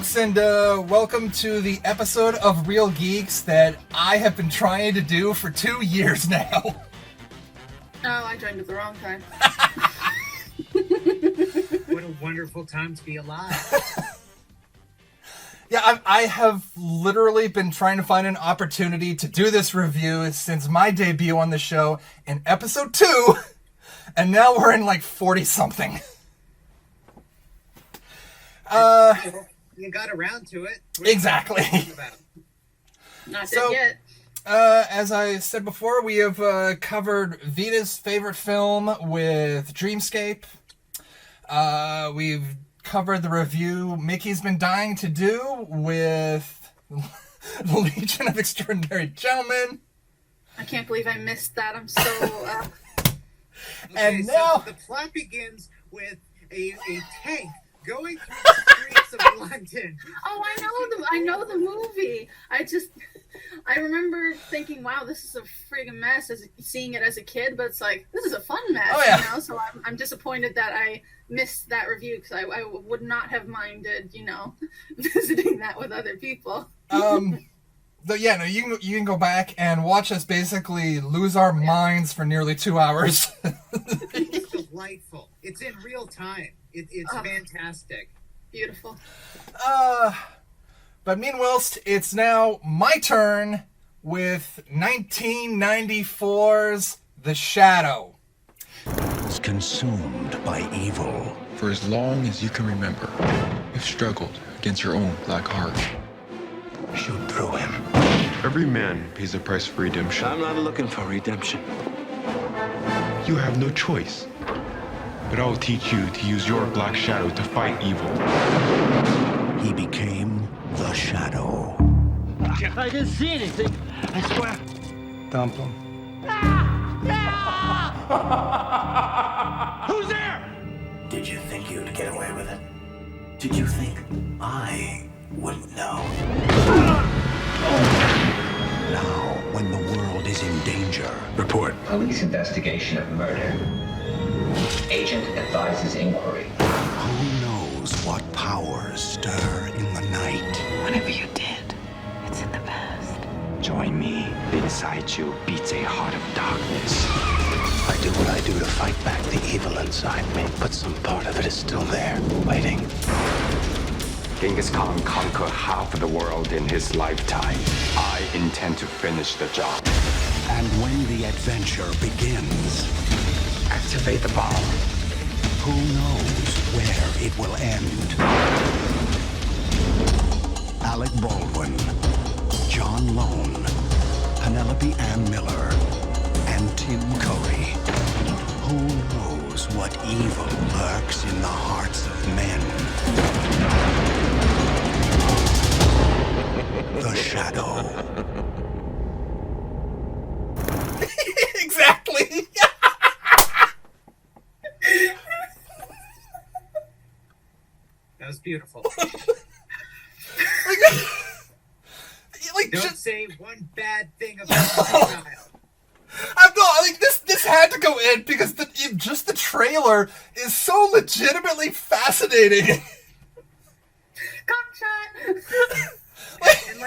folks, and welcome to the episode of Real Geeks that I have been trying to do for 2 years now. Oh, I joined at the wrong time. What a wonderful time to be alive. Yeah, I have literally been trying to find an opportunity to do this review since my debut on the show in episode 2, and now we're in like 40-something. You got around to it. Exactly. Not dead yet. As I said before, we have covered Vita's favorite film with Dreamscape. We've covered the review Mickey's been dying to do with the Legion of Extraordinary Gentlemen. I can't believe I missed that. I'm so... And now... So the plot begins with a tank going through the streets of London. Oh, I know the movie. I remember thinking, wow, this is a friggin' mess, seeing it as a kid, but it's like, this is a fun mess, oh, yeah. You know? So I'm disappointed that I missed that review, because I would not have minded, visiting that with other people. So yeah, no, you can go back and watch us basically lose our minds for nearly 2 hours. It's delightful. It's in real time. It's fantastic. Beautiful. But meanwhile, it's now my turn with 1994's The Shadow. Was consumed by evil. For as long as you can remember, you've struggled against your own black heart. Shoot through him. Every man pays a price for redemption. I'm not looking for redemption. You have no choice. But I will teach you to use your black shadow to fight evil. He became the Shadow. I didn't see anything. I swear. Dump him. Who's there? Did you think you'd get away with it? Did you think I wouldn't know? Now, when the world is in danger, report. Police investigation of murder. Agent advises inquiry. Who knows what powers stir in the night? Whatever you did, it's in the past. Join me. Inside you beats a heart of darkness. I do what I do to fight back the evil inside me, but some part of it is still there, waiting. Genghis Khan conquered half of the world in his lifetime. I intend to finish the job. And when the adventure begins, Activate the bomb. who knows where it will end? Alec Baldwin, John Lone, Penelope Ann Miller, and Tim Curry. Who knows what evil lurks in the hearts of men? The Shadow. Exactly. That was beautiful. Don't say one bad thing about the child. I'm not, this had to go in because just the trailer is so legitimately fascinating. Cockshot! And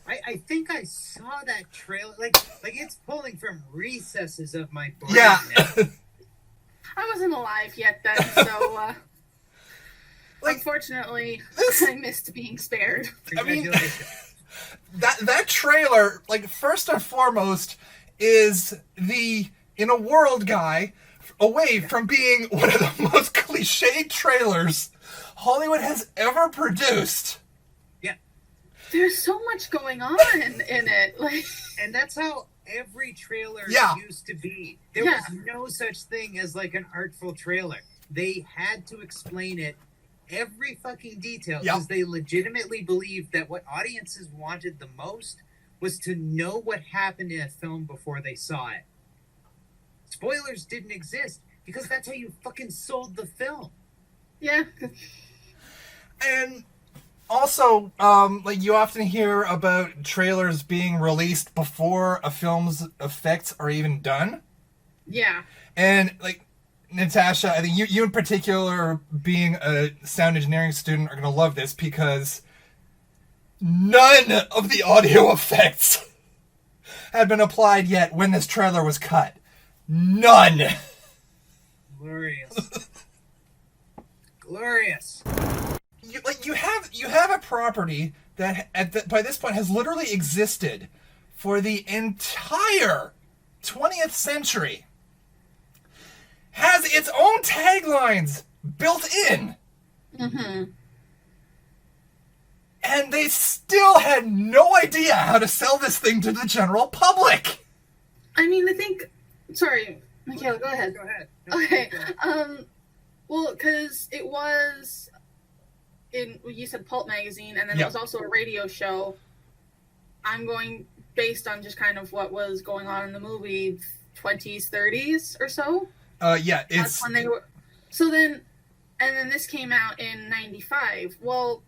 I think I saw that trailer. Like it's pulling from recesses of my brain. Yeah. Now. I wasn't alive yet then, so, unfortunately, I missed being spared. I mean, Congratulations. that trailer, first and foremost, is the In a World guy away from being one of the most cliched trailers Hollywood has ever produced. Yeah. There's so much going on in it. And that's how every trailer used to be. There was no such thing as an artful trailer. They had to explain it every fucking detail because they legitimately believed that what audiences wanted the most was to know what happened in a film before they saw it. Spoilers didn't exist because that's how you fucking sold the film. Yeah. And also, you often hear about trailers being released before a film's effects are even done. Yeah. And, Natasha, I think you in particular, being a sound engineering student, are going to love this because none of the audio effects had been applied yet when this trailer was cut. None. Glorious. Glorious. You have a property that by this point has literally existed for the entire 20th century. Has its own taglines built in. Mm-hmm. And they still had no idea how to sell this thing to the general public. I mean, I think... Sorry, Michaela, go ahead. Go ahead. No, Okay. go ahead. Well, because it was in... You said Pulp Magazine, and then Yep. it was also a radio show. I'm going based on just kind of what was going on in the movie, 20s, 30s or so. Yeah, it's... That's when they were... So then... And then this came out in 95. Well...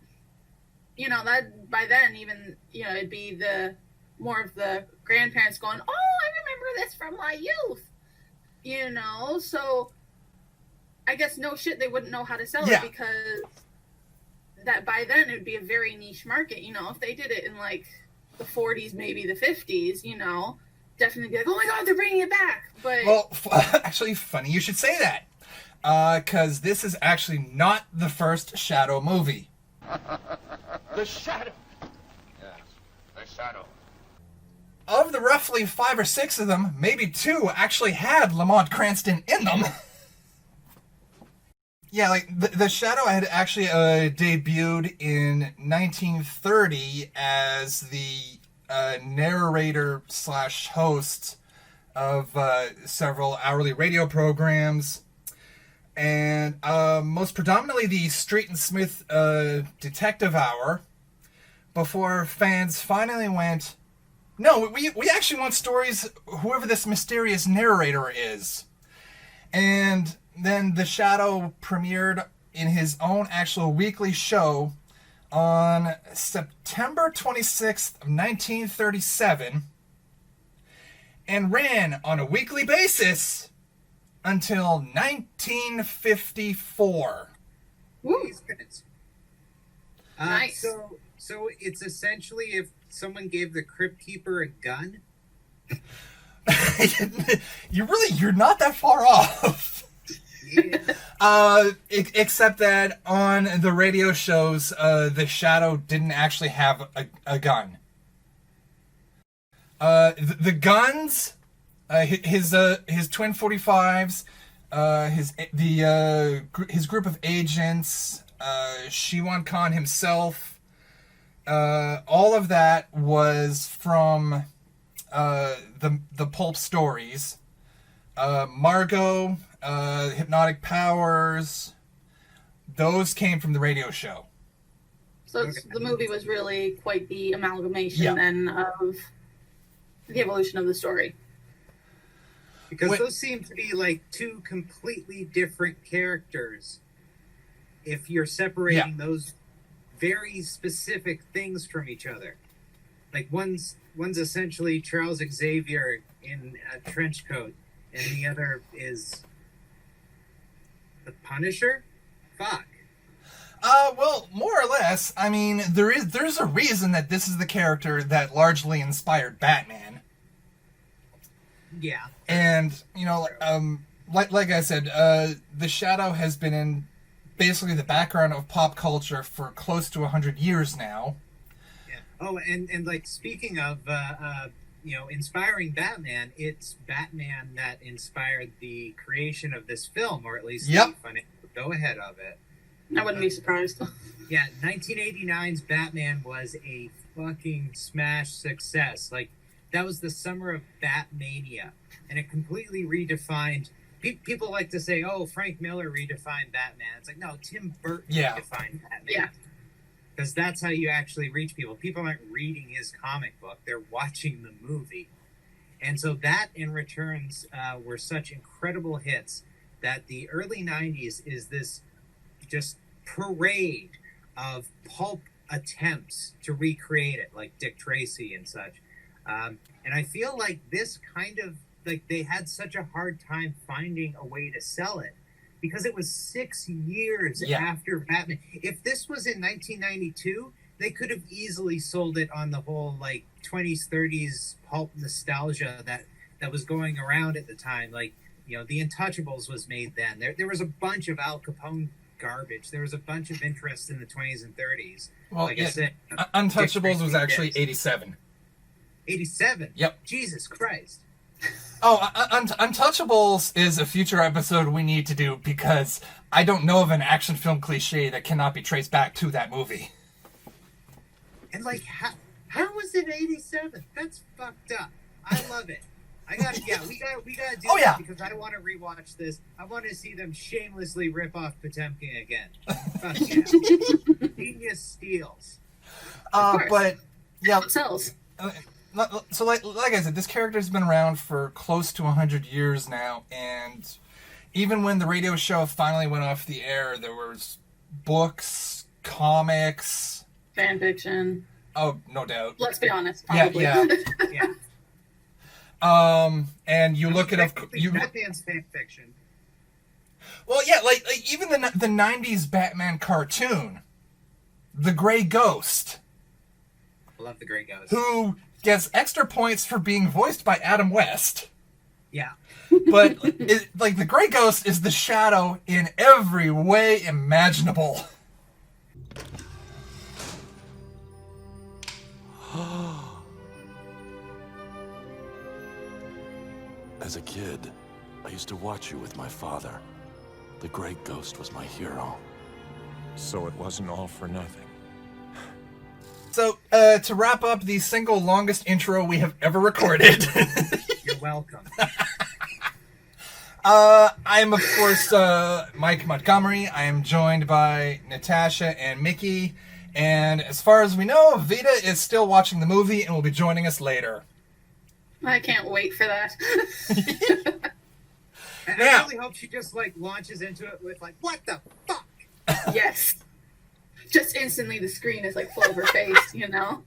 You know, that by then even, you know, it'd be the more of the grandparents going, oh, I remember this from my youth. You know, so I guess no shit they wouldn't know how to sell it because that by then it would be a very niche market. You know, if they did it in like the 40s, maybe the 50s, you know, definitely be like, oh my God, they're bringing it back. But well, actually, funny you should say that. Because this is actually not the first Shadow movie. The Shadow. Yes, the Shadow. Of the roughly 5 or 6 of them, maybe 2 actually had Lamont Cranston in them. Yeah, like, the Shadow had actually debuted in 1930 as the narrator / host of several hourly radio programs. And most predominantly the Street and Smith Detective Hour, before fans finally went, no, we actually want stories, whoever this mysterious narrator is. And then The Shadow premiered in his own actual weekly show on September 26th of 1937, and ran on a weekly basis until 1954. woo, nice. So it's essentially if someone gave the Crypt Keeper a gun. You're not that far off. Yeah. Except that on the radio shows, the Shadow didn't actually have a gun. The guns, his twin 45s, his group of agents, Shiwan Khan himself, all of that was from the pulp stories. Margot, Hypnotic Powers, those came from the radio show. So the movie was really quite the amalgamation then of the evolution of the story. Because those seem to be like 2 completely different characters if you're separating those very specific things from each other. Like one's essentially Charles Xavier in a trench coat, and the other is the Punisher? Fuck. Well, more or less. I mean, there's a reason that this is the character that largely inspired Batman. Yeah. And, you know, like I said, the Shadow has been in basically the background of pop culture for close to 100 years now. Yeah. Oh, and like speaking of inspiring Batman, it's Batman that inspired the creation of this film, or at least the financial go-ahead of it. I wouldn't be surprised. Yeah, 1989's Batman was a fucking smash success. Like, that was the summer of Batmania, and it completely redefined. People like to say, "Oh, Frank Miller redefined Batman." It's like, no, Tim Burton redefined Batman. Yeah, because that's how you actually reach people. People aren't reading his comic book; they're watching the movie, and so that, in returns, were such incredible hits that the early '90s is this just parade of pulp attempts to recreate it, like Dick Tracy and such. And I feel like this kind of like they had such a hard time finding a way to sell it because it was 6 years after Batman. If this was in 1992, they could have easily sold it on the whole like 20s, 30s pulp nostalgia that was going around at the time. Like, you know, The Untouchables was made then. There was a bunch of Al Capone garbage. There was a bunch of interest in the 20s and 30s. Well, like I said, Untouchables was actually 87. 87? Yep. Jesus Christ. Oh, Untouchables is a future episode we need to do because I don't know of an action film cliche that cannot be traced back to that movie. And like, how was it 87? That's fucked up. I love it. We gotta do that because I want to rewatch this. I want to see them shamelessly rip off Potemkin again. Fuck yeah. Genius steals. But yeah, it sells. So like I said, this character's been around for close to 100 years now, and even when the radio show finally went off the air, there was books, comics, fan fiction. Oh, no doubt. Let's be honest. Probably. Yeah. And you look at Batman's fan fiction. Well, yeah, like even the 90s Batman cartoon, The Gray Ghost. I love The Gray Ghost. Who gets extra points for being voiced by Adam West. Yeah. But The Gray Ghost is the Shadow in every way imaginable. As a kid, I used to watch you with my father. The Gray Ghost was my hero. So it wasn't all for nothing. So, to wrap up the single longest intro we have ever recorded. You're welcome. I'm, of course, Mike Montgomery. I am joined by Natasha and Mickey. And as far as we know, Vita is still watching the movie and will be joining us later. I can't wait for that. I really hope she just, launches into it with, what the fuck? Yes. Just instantly the screen is, full of her face, you know?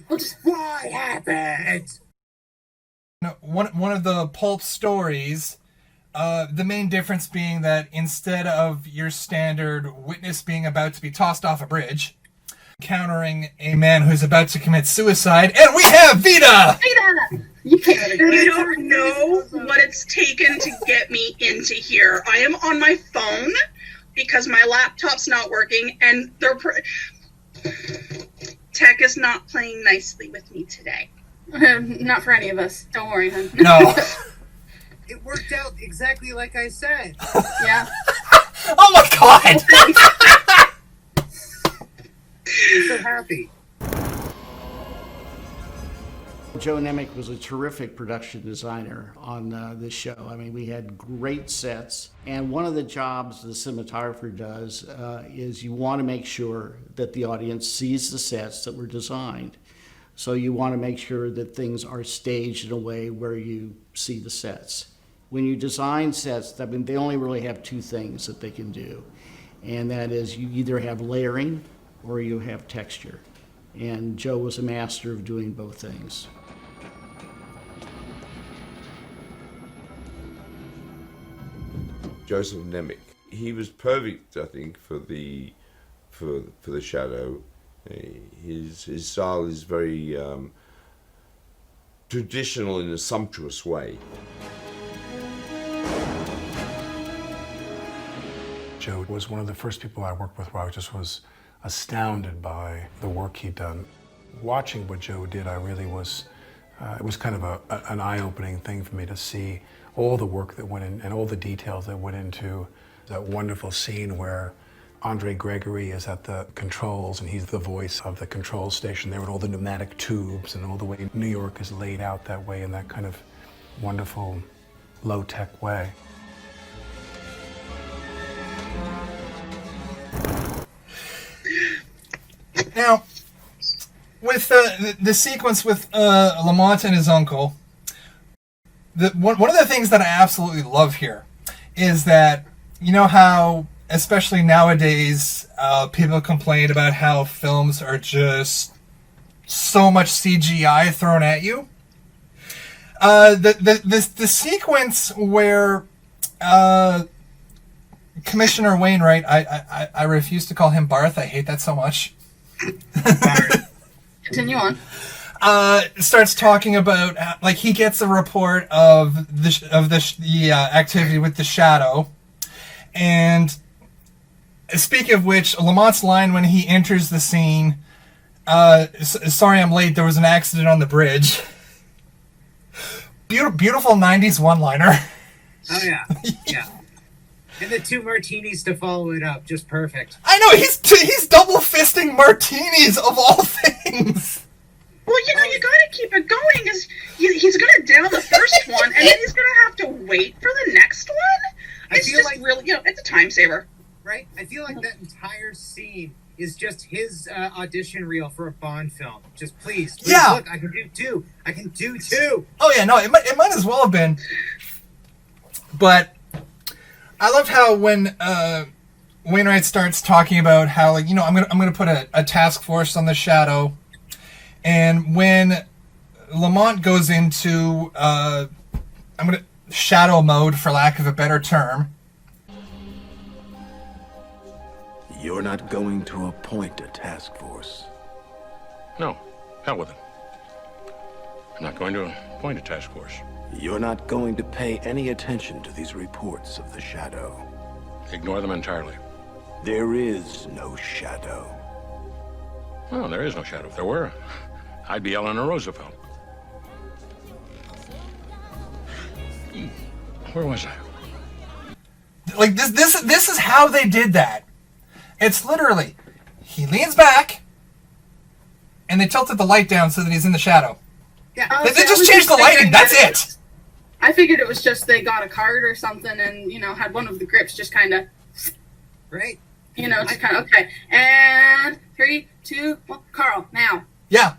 What happened? One of the pulp stories, the main difference being that instead of your standard witness being about to be tossed off a bridge, encountering a man who's about to commit suicide, and we have Vita! Vita! You don't know what it's taken to get me into here. I am on my phone because my laptop's not working, and tech is not playing nicely with me today. Not for any of us. Don't worry, hon. No. It worked out exactly like I said. Yeah. Oh my god! I'm so happy. Joe Nemec was a terrific production designer on this show. I mean, we had great sets. And one of the jobs the cinematographer does is you want to make sure that the audience sees the sets that were designed. So you want to make sure that things are staged in a way where you see the sets. When you design sets, I mean, they only really have two things that they can do. And that is you either have layering or you have texture. And Joe was a master of doing both things. Joseph Nemec. He was perfect, I think, for the Shadow. His style is very traditional in a sumptuous way. Joe was one of the first people I worked with where I just was astounded by the work he'd done. Watching what Joe did, I really was, it was kind of an eye-opening thing for me to see all the work that went in and all the details that went into that wonderful scene where Andre Gregory is at the controls and he's the voice of the control station there with all the pneumatic tubes and all the way New York is laid out that way in that kind of wonderful low-tech way. Now, with the sequence with Lamont and his uncle, one of the things that I absolutely love here is that, you know how, especially nowadays, people complain about how films are just so much CGI thrown at you? The sequence where Commissioner Wainwright, I refuse to call him Barth. I hate that so much. Continue on. Starts talking about like he gets a report of the activity with the shadow, and speaking of which, Lamont's line when he enters the scene, "Sorry, I'm late. There was an accident on the bridge." Beautiful 90s one-liner. Oh yeah, yeah. And the 2 martinis to follow it up, just perfect. I know he's double fisting martinis of all things. Well, you gotta keep it going. Is he's gonna down the first one, and then he's gonna have to wait for the next one. It's just like really, it's a time saver, right? I feel like that entire scene is just his audition reel for a Bond film. Just please, look, I can do 2. I can do 2. Oh yeah, no, it might as well have been. But I love how when Wainwright starts talking about how, like, I'm gonna put a task force on the shadow, and when Lamont goes into shadow mode, for lack of a better term. You're not going to appoint a task force. No, hell with it. I'm not going to appoint a task force. You're not going to pay any attention to these reports of the shadow. Ignore them entirely. There is no shadow. Well, there is no shadow. If there were, I'd be Eleanor Roosevelt. Where was I? Like this is how they did that. It's literally, he leans back, and they tilted the light down so that he's in the shadow. Yeah, they just changed the lighting. That's it. I figured it was just they got a card or something, and had one of the grips just kind of, right? Just kind of okay. And 3, 2, 1, Carl, now. Yeah.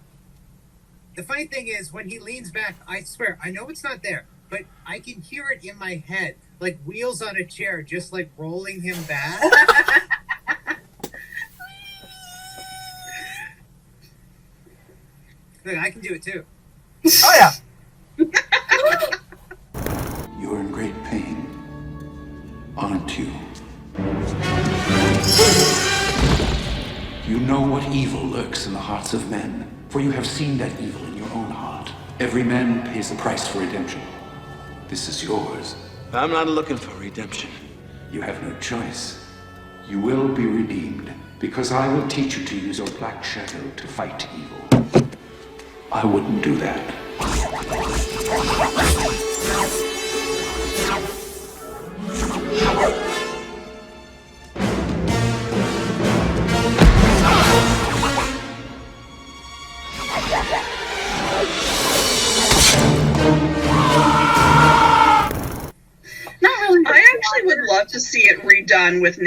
The funny thing is, when he leans back, I swear, I know it's not there, but I can hear it in my head, like wheels on a chair, just like rolling him back. Look, I can do it too. Oh yeah. You're in great pain, aren't you? You know what evil lurks in the hearts of men, for you have seen that evil in your own heart. Every man pays a price for redemption. This is yours. I'm not looking for redemption. You have no choice. You will be redeemed, because I will teach you to use your black shadow to fight evil. I wouldn't do that. I actually would love to see it redone with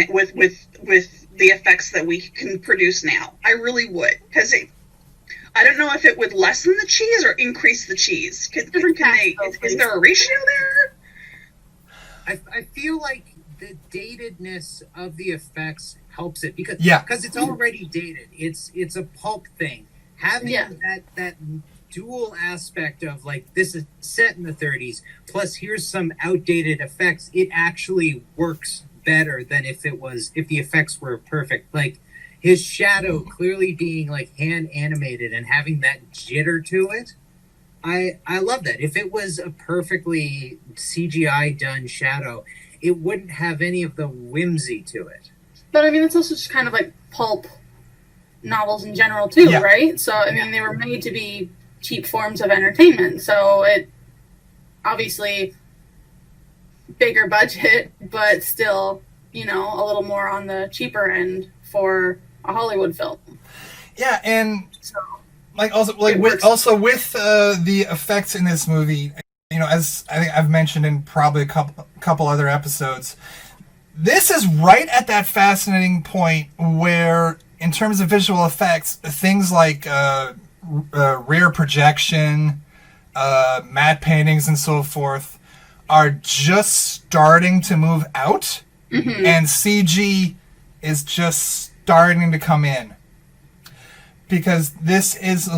the effects that we can produce now. I really would, because I don't know if it would lessen the cheese or increase the cheese. Is there a ratio there? I feel like the datedness of the effects helps it because it's already dated. It's a pulp thing. Having that dual aspect of like this is set in the 30s, plus here's some outdated effects. It actually works better than if the effects were perfect. Like his shadow clearly being like hand animated and having that jitter to it. I love that. If it was a perfectly CGI done shadow, it wouldn't have any of the whimsy to it. But I mean, it's also just kind of like pulp novels in general too, right? So I mean, they were made to be cheap forms of entertainment. So it obviously bigger budget, but still, a little more on the cheaper end for a Hollywood film. Yeah, and with the effects in this movie, as I think I've mentioned in probably a couple other episodes, this is right at that fascinating point where, in terms of visual effects, things like rear projection, matte paintings, and so forth are just starting to move out, and CG is just starting to come in. Because this is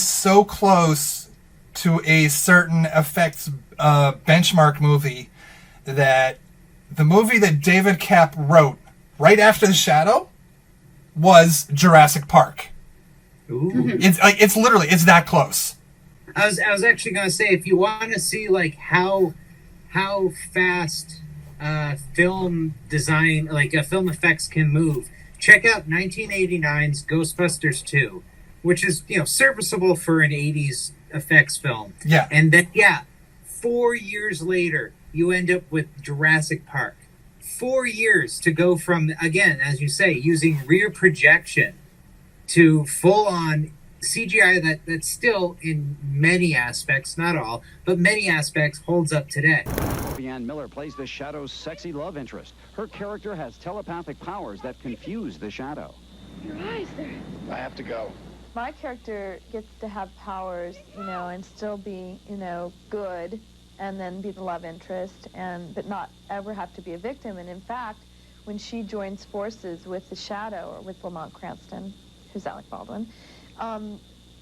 so close to a certain effects benchmark movie that the movie that David Kapp wrote right after The Shadow was Jurassic Park. Ooh. It's literally, it's that close. I was actually going to say, if you want to see like how fast film design, like film effects can move, check out 1989's Ghostbusters 2, which is, serviceable for an 80s effects film. Yeah. And then 4 years later, you end up with Jurassic Park. 4 years to go from, again, as you say, using rear projection to full-on CGI that still, in many aspects, not all, but many aspects, holds up today. Penelope Miller plays the Shadow's sexy love interest. Her character has telepathic powers that confuse the Shadow. Your eyes, I have to go. my character gets to have powers, and still be, good, and then be the love interest, but not ever have to be a victim. And in fact, when she joins forces with the Shadow, or with Lamont Cranston, who's Alec Baldwin,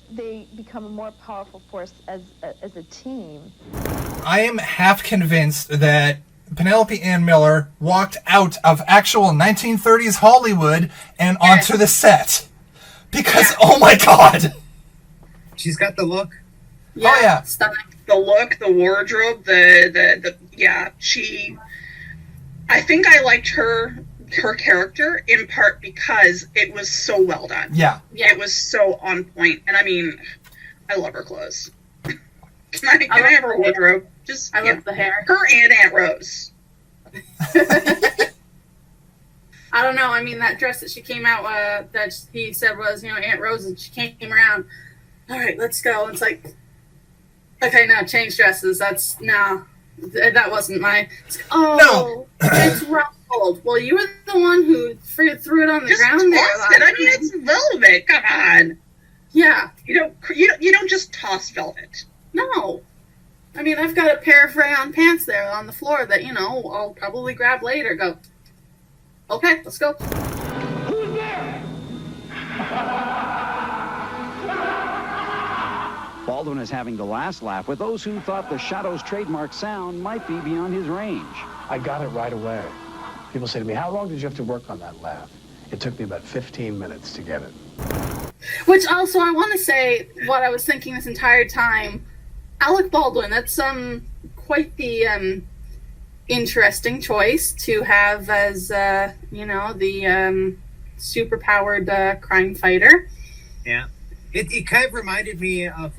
they become a more powerful force as a team. I am half convinced that Penelope Ann Miller walked out of actual 1930s Hollywood and onto the set. Because, oh my god! She's got the look. Yeah, oh yeah. Stunning. The look, the wardrobe, she... I think I liked her character in part because it was so well done. Yeah. It was so on point. And I mean, I love her clothes. Can I have her wardrobe? I love the hair. Her and Aunt Rose. I don't know. I mean, that dress that she came out that he said was, Aunt Rose, and she came around. All right, let's go. And it's like, okay, no, change dresses. That wasn't my. No. It's ruffled. Well, you were the one who threw it on the ground there. I mean, it's velvet. Come on. Yeah. You don't just toss velvet. No. I mean, I've got a pair of rayon pants there on the floor that, I'll probably grab later. Go, okay, let's go. Who's there? Baldwin is having the last laugh with those who thought the Shadow's trademark sound might be beyond his range. I got it right away. People say to me, how long did you have to work on that laugh? It took me about 15 minutes to get it. Which also, I want to say what I was thinking this entire time. Alec Baldwin, that's quite the interesting choice to have as, the super-powered crime fighter. Yeah. It kind of reminded me of,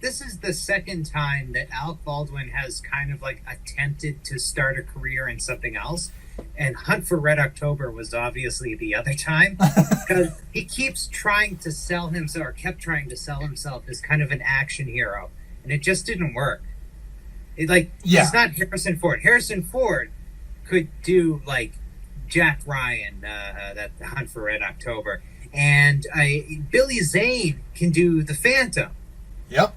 this is the second time that Alec Baldwin has kind of, attempted to start a career in something else. And Hunt for Red October was obviously the other time. Because he keeps trying to sell himself, or kept trying to sell himself as kind of an action hero. And it just didn't work. He's not Harrison Ford. Harrison Ford could do, Jack Ryan, that Hunt for Red October. And Billy Zane can do the Phantom. Yep.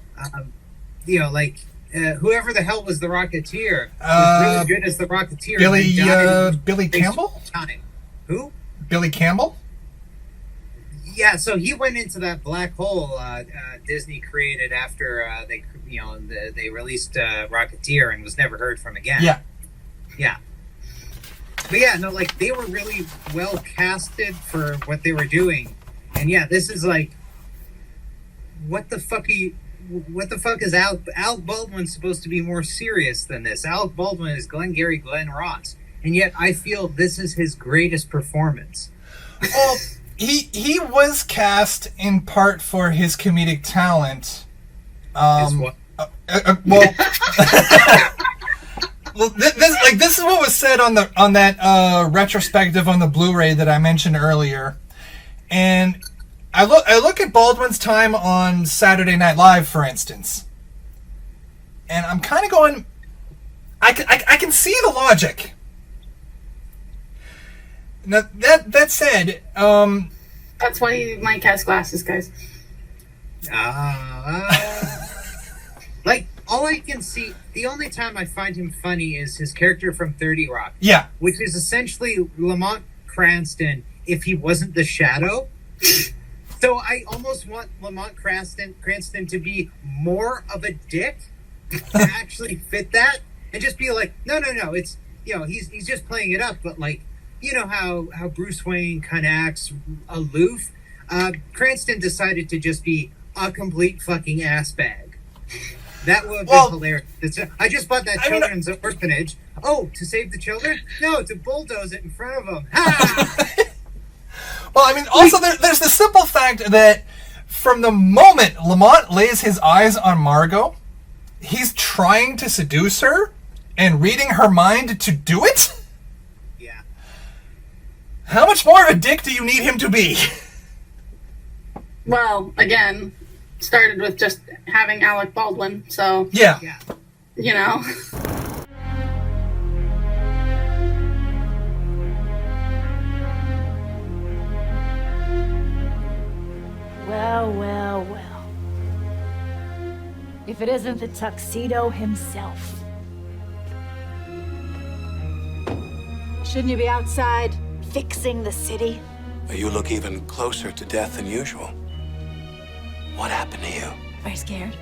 Whoever the hell was the Rocketeer was really good as the Rocketeer. Billy Campbell? Time. Who? Billy Campbell? Yeah, so he went into that black hole Disney created after they released Rocketeer and was never heard from again. Yeah. Yeah. But yeah, no, they were really well casted for what they were doing. And yeah, this is what the fuck is Alec Baldwin supposed to be more serious than this? Alec Baldwin is Glengarry Glen Ross. And yet I feel this is his greatest performance. Well, he was cast in part for his comedic talent. Well, this is what was said on that retrospective on the Blu-ray that I mentioned earlier, and I look at Baldwin's time on Saturday Night Live, for instance, and I'm kind of going, I can see the logic. Now that said, that's why Mike has glasses, guys. All I can see, the only time I find him funny is his character from 30 Rock. Yeah. Which is essentially Lamont Cranston if he wasn't the Shadow. So I almost want Lamont Cranston to be more of a dick to actually fit that, and just be like, no, it's, he's just playing it up, but like, how Bruce Wayne kind of acts aloof. Cranston decided to just be a complete fucking ass bag. That would have been hilarious. I just bought that children's orphanage. Oh, to save the children? No, to bulldoze it in front of them. Well, I mean, also there's the simple fact that from the moment Lamont lays his eyes on Margot, he's trying to seduce her and reading her mind to do it? Yeah. How much more of a dick do you need him to be? Well, again, started with just having Alec Baldwin, so... Yeah. You know... Well. If it isn't the tuxedo himself. Shouldn't you be outside fixing the city? You look even closer to death than usual. What happened to you? Are you scared?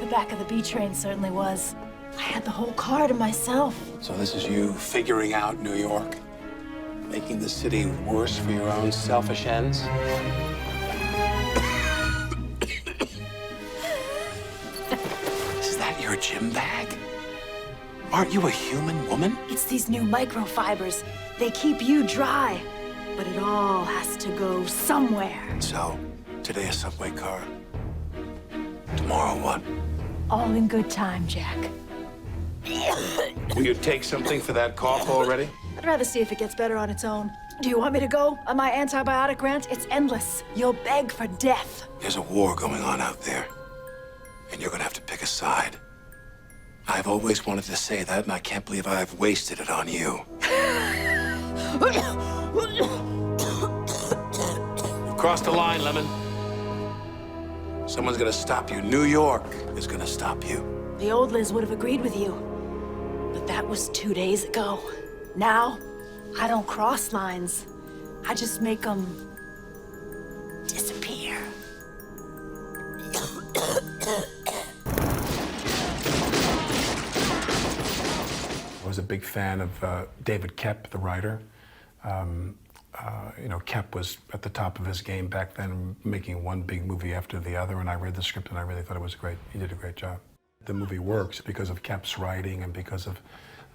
The back of the B train certainly was. I had the whole car to myself. So this is you figuring out New York? Making the city worse for your own selfish ends? Is that your gym bag? Aren't you a human woman? It's these new microfibers. They keep you dry. But it all has to go somewhere. So, today a subway car. Tomorrow what? All in good time, Jack. Will you take something for that cough already? I'd rather see if it gets better on its own. Do you want me to go on my antibiotic rant? It's endless. You'll beg for death. There's a war going on out there. And you're gonna have to pick a side. I've always wanted to say that, and I can't believe I've wasted it on you. You've crossed the line, Lemon. Someone's gonna stop you. New York is gonna stop you. The old Liz would have agreed with you. But that was 2 days ago. Now, I don't cross lines. I just make them disappear. I was a big fan of David Koepp, the writer. Koepp was at the top of his game back then, making one big movie after the other, and I read the script and I really thought it was great. He did a great job. The movie works because of Koepp's writing and because of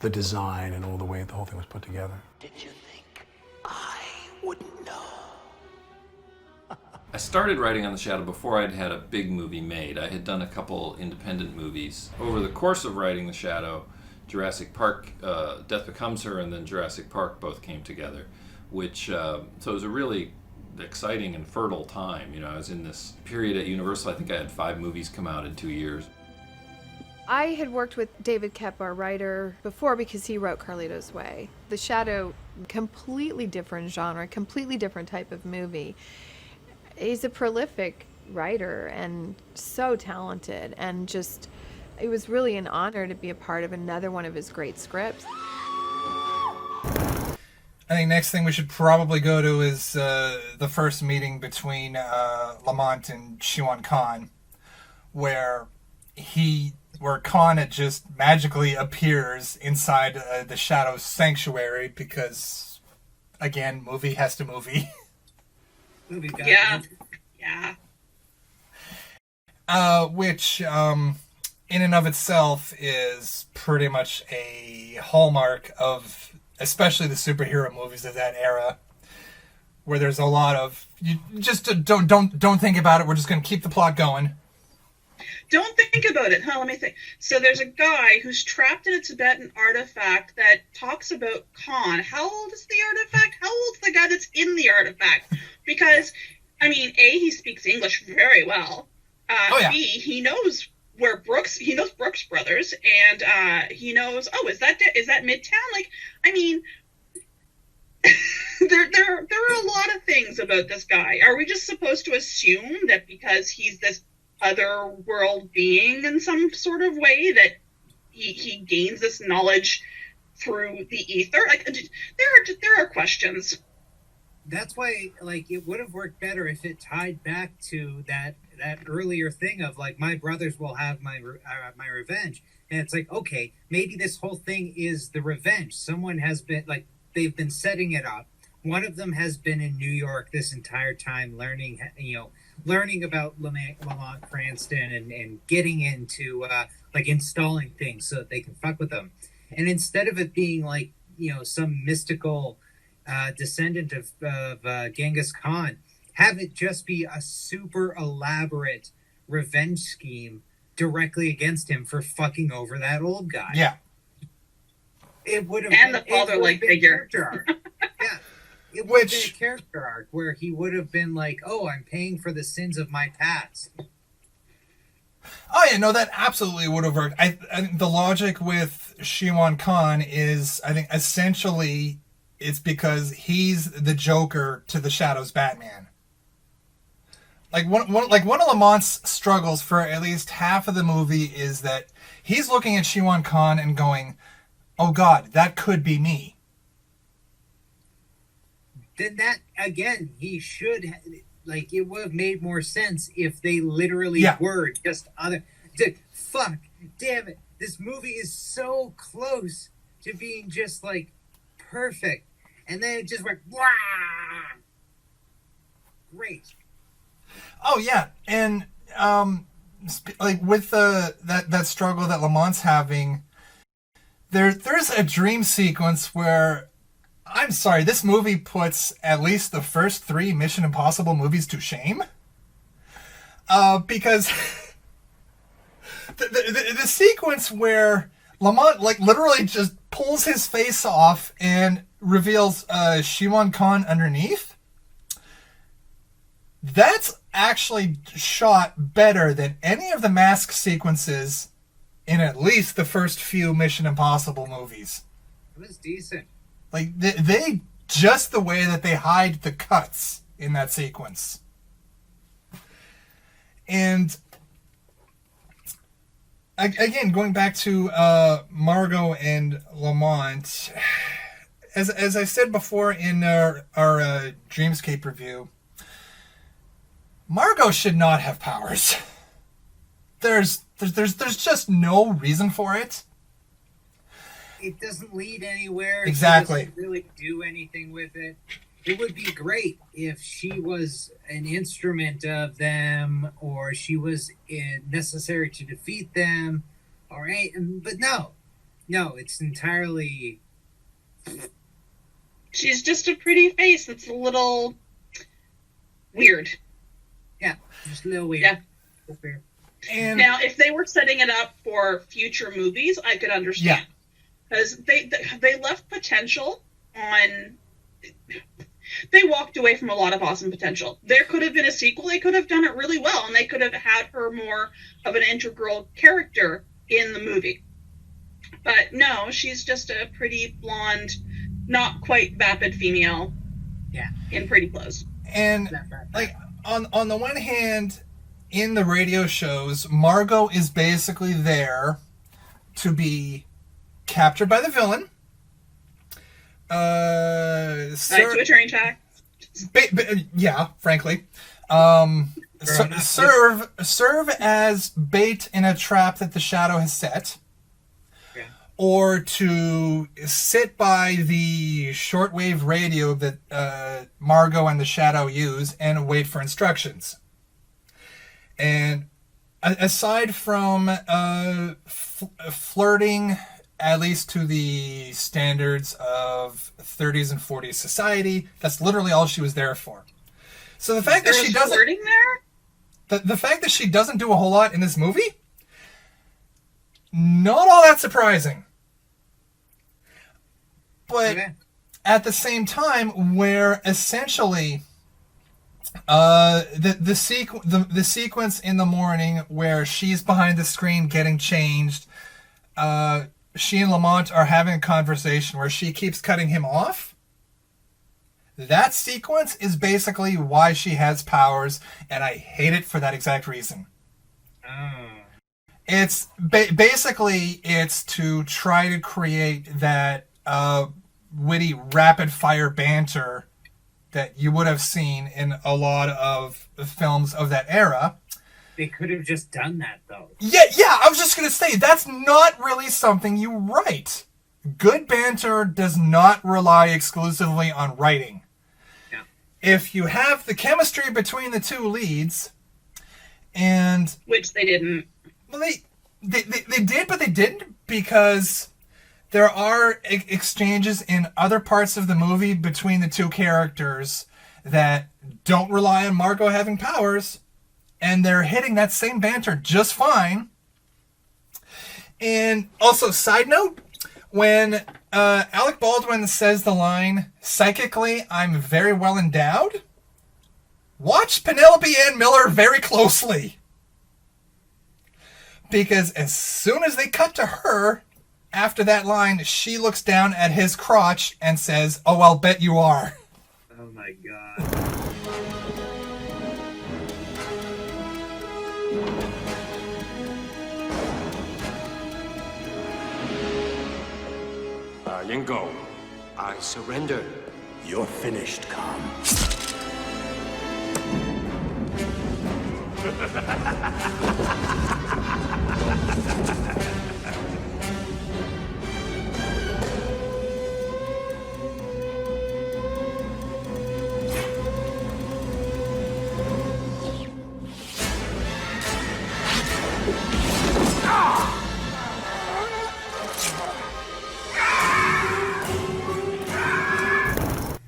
the design and all the way the whole thing was put together. Did you think I wouldn't know? I started writing on The Shadow before I'd had a big movie made. I had done a couple independent movies. Over the course of writing The Shadow, Jurassic Park, Death Becomes Her, and then Jurassic Park both came together, which, so it was a really exciting and fertile time. You know, I was in this period at Universal. I think I had 5 movies come out in 2 years. I had worked with David Koepp, our writer, before because he wrote Carlito's Way. The Shadow, completely different genre, completely different type of movie. He's a prolific writer and so talented, and just, it was really an honor to be a part of another one of his great scripts. I think next thing we should probably go to is the first meeting between Lamont and Shiwan Khan, where Khan just magically appears inside the Shadow's sanctuary because, again, movie has to movie. Yeah. Which, in and of itself, is pretty much a hallmark of, especially the superhero movies of that era, where there's a lot of, you just don't think about it. We're just going to keep the plot going. Don't think about it, huh? Let me think. So there's a guy who's trapped in a Tibetan artifact that talks about Khan. How old is the artifact? How old's the guy that's in the artifact? Because, I mean, A, he speaks English very well. B, he knows Brooks Brothers, and he knows, is that Midtown? Like, I mean, there are a lot of things about this guy. Are we just supposed to assume that because he's this other world being in some sort of way that he gains this knowledge through the ether? Like, there are questions. That's why, like, it would have worked better if it tied back to that earlier thing of like, my brothers will have my revenge, and it's like, okay, maybe this whole thing is the revenge. Someone has been like, they've been setting it up. One of them has been in New York this entire time, learning about Lamont Cranston and getting into like installing things so that they can fuck with them. And instead of it being like, some mystical descendant of Genghis Khan, have it just be a super elaborate revenge scheme directly against him for fucking over that old guy. Yeah. It would have, and the father-like figure. Yeah. It would have been a character arc where he would have been like, oh, I'm paying for the sins of my past. Oh, yeah, no, that absolutely would have worked. I think the logic with Shiwan Khan is, I think, essentially, it's because he's the Joker to the Shadow's Batman. Like one of Lamont's struggles for at least half of the movie is that he's looking at Shiwan Khan and going, oh God, that could be me. Then that, again, he should, like, it would have made more sense if they literally were just other. Fuck, damn it. This movie is so close to being just, like, perfect. And then it just went, wah! Great. Oh, yeah. And, like, with that struggle that Lamont's having, there's a dream sequence where, I'm sorry, this movie puts at least the first 3 Mission Impossible movies to shame. Because the sequence where Lamont, like, literally just pulls his face off and reveals Shiwan Khan underneath, that's actually shot better than any of the mask sequences in at least the first few Mission Impossible movies. It was decent. Like, they just the way that they hide the cuts in that sequence. And again, going back to Margot and Lamont, as I said before in our Dreamscape review, Margot should not have powers. There's just no reason for it. It doesn't lead anywhere. Exactly. It doesn't really do anything with it. It would be great if she was an instrument of them, or she was necessary to defeat them, but no, it's entirely. She's just a pretty face that's a little weird. Yeah, just a little weird. Yeah. Weird. And now, if they were setting it up for future movies, I could understand. Because they left potential on. They walked away from a lot of awesome potential. There could have been a sequel. They could have done it really well, and they could have had her more of an integral character in the movie. But no, she's just a pretty blonde, not quite vapid female. Yeah. In pretty clothes. And like on the one hand, in the radio shows, Margot is basically there to be captured by the villain. To a train track. Yeah, frankly. Serve as bait in a trap that the Shadow has set. Yeah. Or to sit by the shortwave radio that Margot and the Shadow use and wait for instructions. And aside from flirting, at least to the standards of 30s and 40s society, that's literally all she was there for. So the fact that she doesn't flirting there? The fact that she doesn't do a whole lot in this movie, not all that surprising. But at the same time, where essentially the sequence in the morning where she's behind the screen getting changed, she and Lamont are having a conversation where she keeps cutting him off. That sequence is basically why she has powers, and I hate it for that exact reason. Oh. It's basically it's to try to create that witty rapid fire banter that you would have seen in a lot of films of that era. They could have just done that, though. Yeah, I was just going to say, that's not really something you write. Good banter does not rely exclusively on writing. Yeah. If you have the chemistry between the two leads, and... Which they didn't. Well, they did, but they didn't, because there are exchanges in other parts of the movie between the two characters that don't rely on Margot having powers, and they're hitting that same banter just fine. And also, side note, when Alec Baldwin says the line, "Psychically, I'm very well endowed," watch Penelope Ann Miller very closely. Because as soon as they cut to her, after that line, she looks down at his crotch and says, "Oh, I'll bet you are." Oh my god. Yingo. I surrender. You're finished, Khan.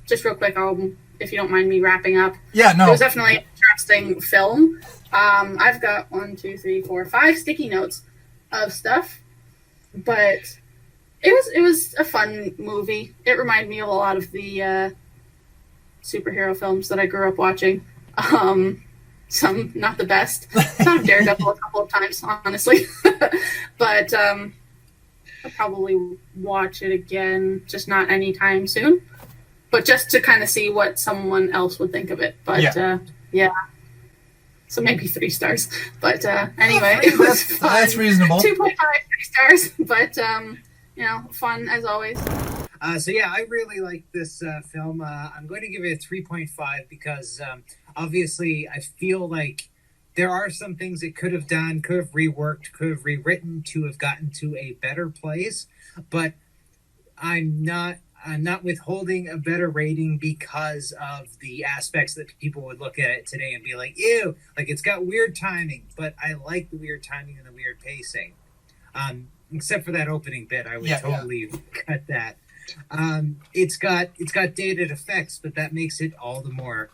Just real quick, if you don't mind me wrapping up. Yeah, no. It was definitely an interesting film. I've got 1, 2, 3, 4, 5 sticky notes of stuff, but it was a fun movie. It reminded me of a lot of the superhero films that I grew up watching. Some not the best. Some Daredevil a couple of times, honestly, but I'll probably watch it again, just not anytime soon. But just to kind of see what someone else would think of it. But yeah. So maybe 3 stars. But anyway, it was fun. That's reasonable. 2.5, 3 stars. But fun as always. So yeah, I really like this film. I'm going to give it a 3.5 because obviously I feel like there are some things it could have done, could have reworked, could have rewritten to have gotten to a better place. But I'm not withholding a better rating because of the aspects that people would look at it today and be like, ew, like it's got weird timing, but I like the weird timing and the weird pacing. Except for that opening bit, I would totally cut that. It's got dated effects, but that makes it all the more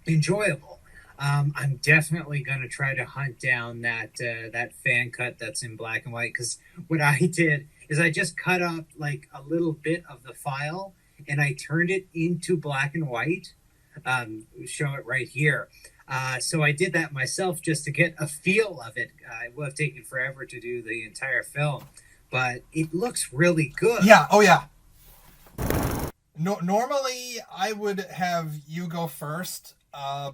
enjoyable. I'm definitely going to try to hunt down that fan cut that's in black and white, because what I did is I just cut up like a little bit of the file and I turned it into black and white. Show it right here. So I did that myself just to get a feel of it. It would have taken forever to do the entire film, but it looks really good. Yeah. Oh yeah. Normally I would have you go first,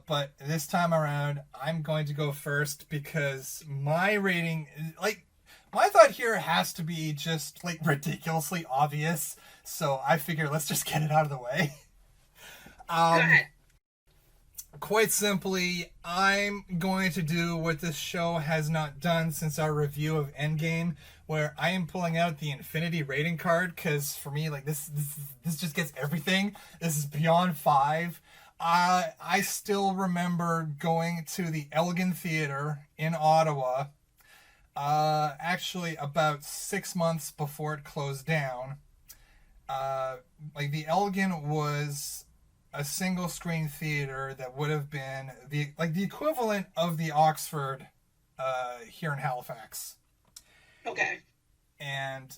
but this time around I'm going to go first because my rating, my thought here has to be just ridiculously obvious. So I figure let's just get it out of the way. Go ahead. Quite simply, I'm going to do what this show has not done since our review of Endgame, where I am pulling out the infinity rating card, because for me, this just gets everything. This is beyond 5. I still remember going to the Elgin Theatre in Ottawa, actually about 6 months before it closed down. The Elgin was a single screen theater that would have been the equivalent of the Oxford here in Halifax. Okay. And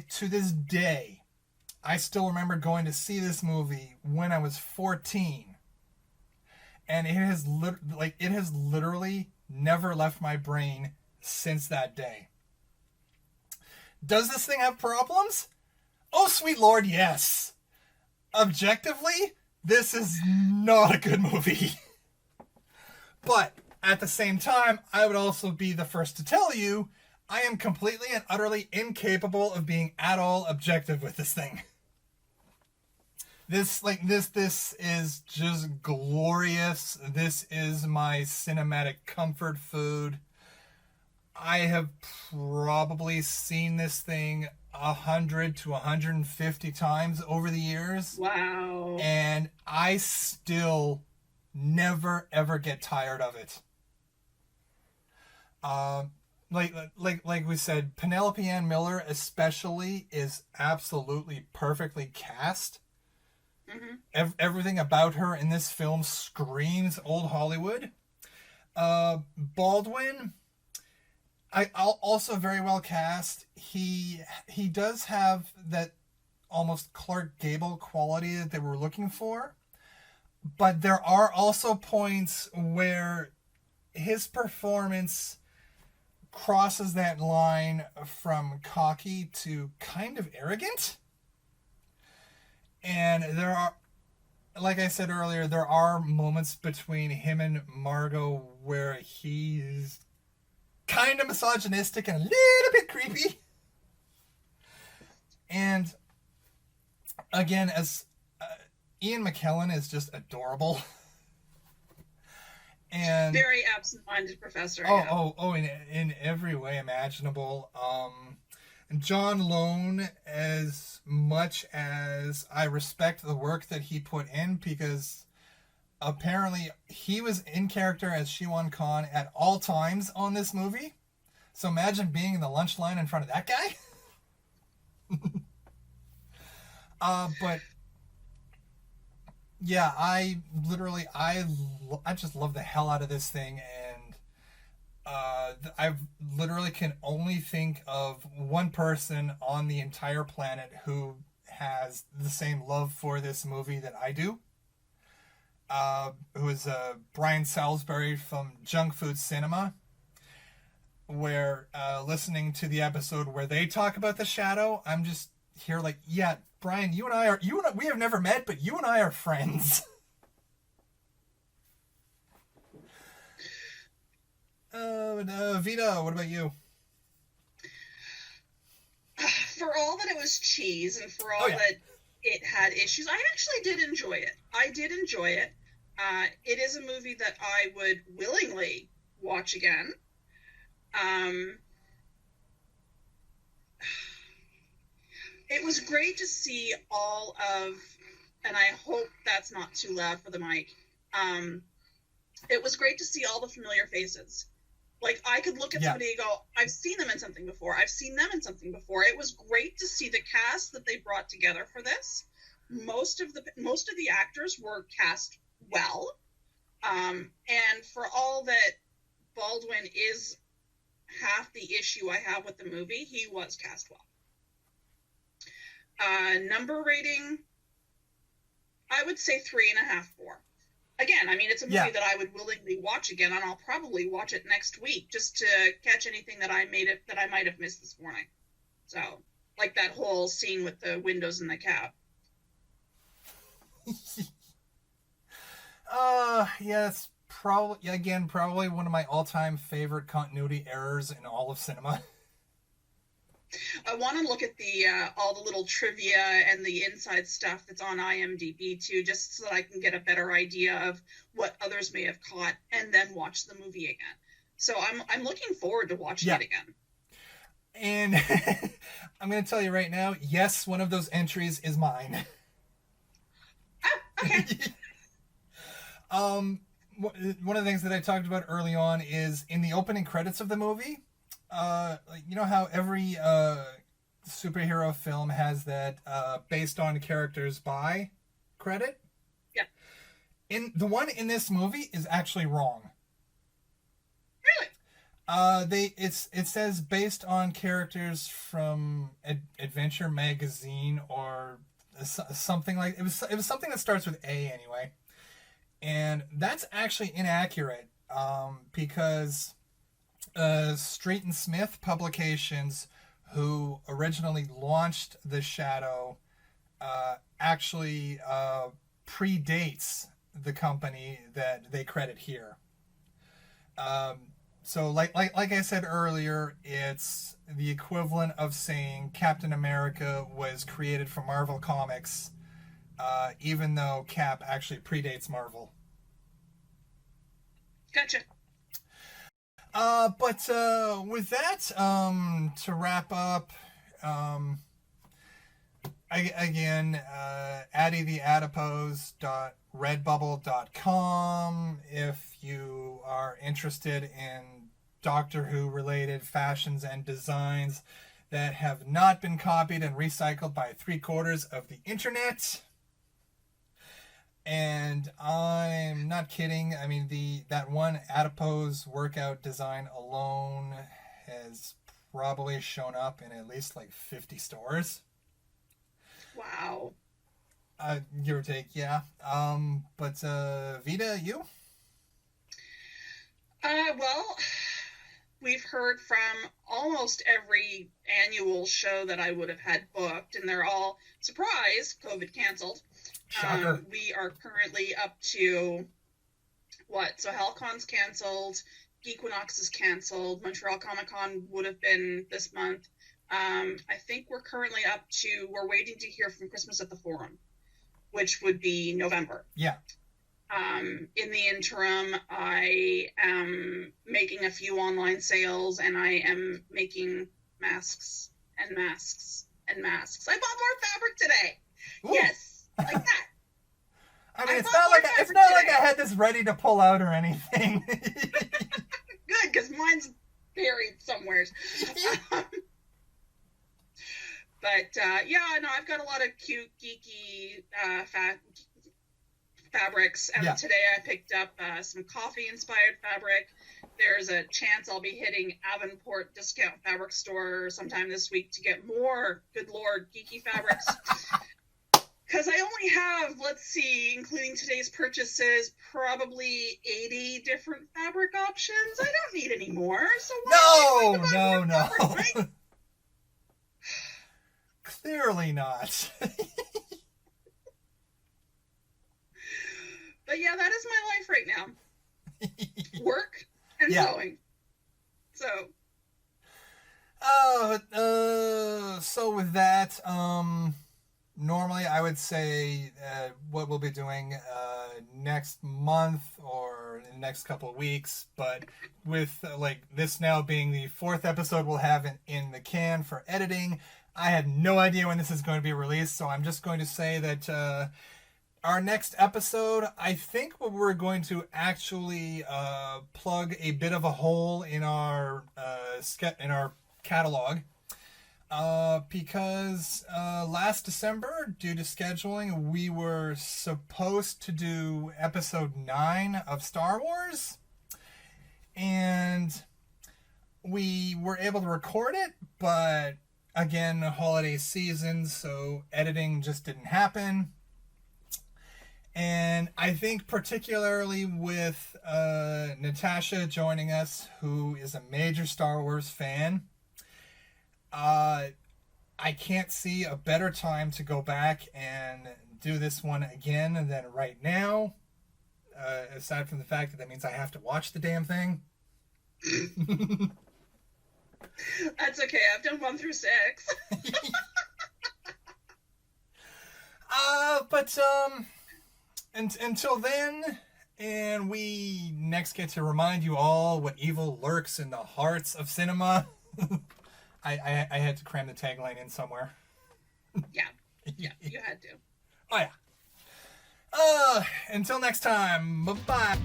to this day, I still remember going to see this movie when I was 14. And it has literally never left my brain since that day. Does this thing have problems? Oh, sweet Lord, yes. Objectively, this is not a good movie. But at the same time, I would also be the first to tell you I am completely and utterly incapable of being at all objective with this thing. This is just glorious. This is my cinematic comfort food. I have probably seen this thing 100 to 150 times over the years. Wow. And I still never ever get tired of it. Like we said, Penelope Ann Miller especially is absolutely perfectly cast. Mm-hmm. Everything about her in this film screams old Hollywood. Baldwin, also very well cast. He does have that almost Clark Gable quality that they were looking for, but there are also points where his performance crosses that line from cocky to kind of arrogant. And there are, like I said earlier, there are moments between him and Margot where he's kind of misogynistic and a little bit creepy. And again, as Ian McKellen is just adorable. And very absent-minded professor. In every way imaginable. John Lone, as much as I respect the work that he put in, because apparently he was in character as Shiwan Khan at all times on this movie. So imagine being in the lunch line in front of that guy. But yeah, I just love the hell out of this thing, and I literally can only think of one person on the entire planet who has the same love for this movie that I do. Who is Brian Salisbury from Junk Food Cinema, where listening to the episode where they talk about The Shadow, I'm just here like, yeah, Brian, we have never met, but you and I are friends. Vita, what about you? For all that it was cheese and for all that it had issues, I actually did enjoy it. It is a movie that I would willingly watch again. It was great to see all of, and I hope that's not too loud for the mic. It was great to see all the familiar faces. Like, I could look at somebody and go, I've seen them in something before. I've seen them in something before. It was great to see the cast that they brought together for this. Most of the actors were cast well. And for all that Baldwin is half the issue I have with the movie, he was cast well. Number rating, I would say 3.5, 4. Again, I mean, it's a movie that I would willingly watch again, and I'll probably watch it next week just to catch anything that I might have missed this morning. So, like that whole scene with the windows in the cab. It's probably one of my all-time favorite continuity errors in all of cinema. I want to look at all the little trivia and the inside stuff that's on IMDb too, just so that I can get a better idea of what others may have caught, and then watch the movie again. So I'm looking forward to watching it again. And I'm going to tell you right now, yes, one of those entries is mine. Oh, okay. One of the things that I talked about early on is in the opening credits of the movie. You know how every superhero film has that based on characters by credit? Yeah. In the one in this movie is actually wrong. Really? It says based on characters from Adventure Magazine or something like it was something that starts with A anyway. And that's actually inaccurate because Street and Smith Publications, who originally launched The Shadow, actually predates the company that they credit here. So like I said earlier, it's the equivalent of saying Captain America was created for Marvel Comics even though Cap actually predates Marvel. Gotcha. But with that, to wrap up, again, addytheadipose.redbubble.com if you are interested in Doctor Who related fashions and designs that have not been copied and recycled by 3/4 of the internet. And I'm not kidding. I mean, that one adipose workout design alone has probably shown up in at least like 50 stores. Wow. Give or take, yeah. But Vita, you? Well, we've heard from almost every annual show that I would have had booked, and they're all, surprise, COVID canceled. Shocker. We are currently up to, what? So HellCon's canceled, Geekwinox is canceled, Montreal Comic Con would have been this month. I think we're currently up to, we're waiting to hear from Christmas at the Forum, which would be November. Yeah. In the interim, I am making a few online sales, and I am making masks and masks and masks. I bought more fabric today. Ooh. Yes. Like that. I mean, it's not like I had this ready to pull out or anything. Good, because mine's buried somewhere. But yeah, no, I've got a lot of cute, geeky fabrics. And today I picked up some coffee-inspired fabric. There's a chance I'll be hitting Avonport Discount Fabric Store sometime this week to get more, good lord, geeky fabrics. Because I only have, let's see, including today's purchases, probably 80 different fabric options. I don't need any more. So no. Fabric, right? Clearly not. But yeah, that is my life right now. Work and sewing. So. So with that, normally I would say what we'll be doing next month or in the next couple of weeks, but with like this now being the 4th episode we'll have in the can for editing, I have no idea when this is going to be released, so I'm just going to say that our next episode, I think we're going to actually plug a bit of a hole in our catalog. Because last December, due to scheduling, we were supposed to do episode 9 of Star Wars, and we were able to record it, but again, holiday season, so editing just didn't happen. And I think particularly with Natasha joining us, who is a major Star Wars fan, I can't see a better time to go back and do this one again than right now. Aside from the fact that means I have to watch the damn thing. That's okay. I've done 1 through 6. But until then, and we next get to remind you all what evil lurks in the hearts of cinema. I had to cram the tagline in somewhere. Yeah, you had to. Oh yeah. Until next time, bye-bye.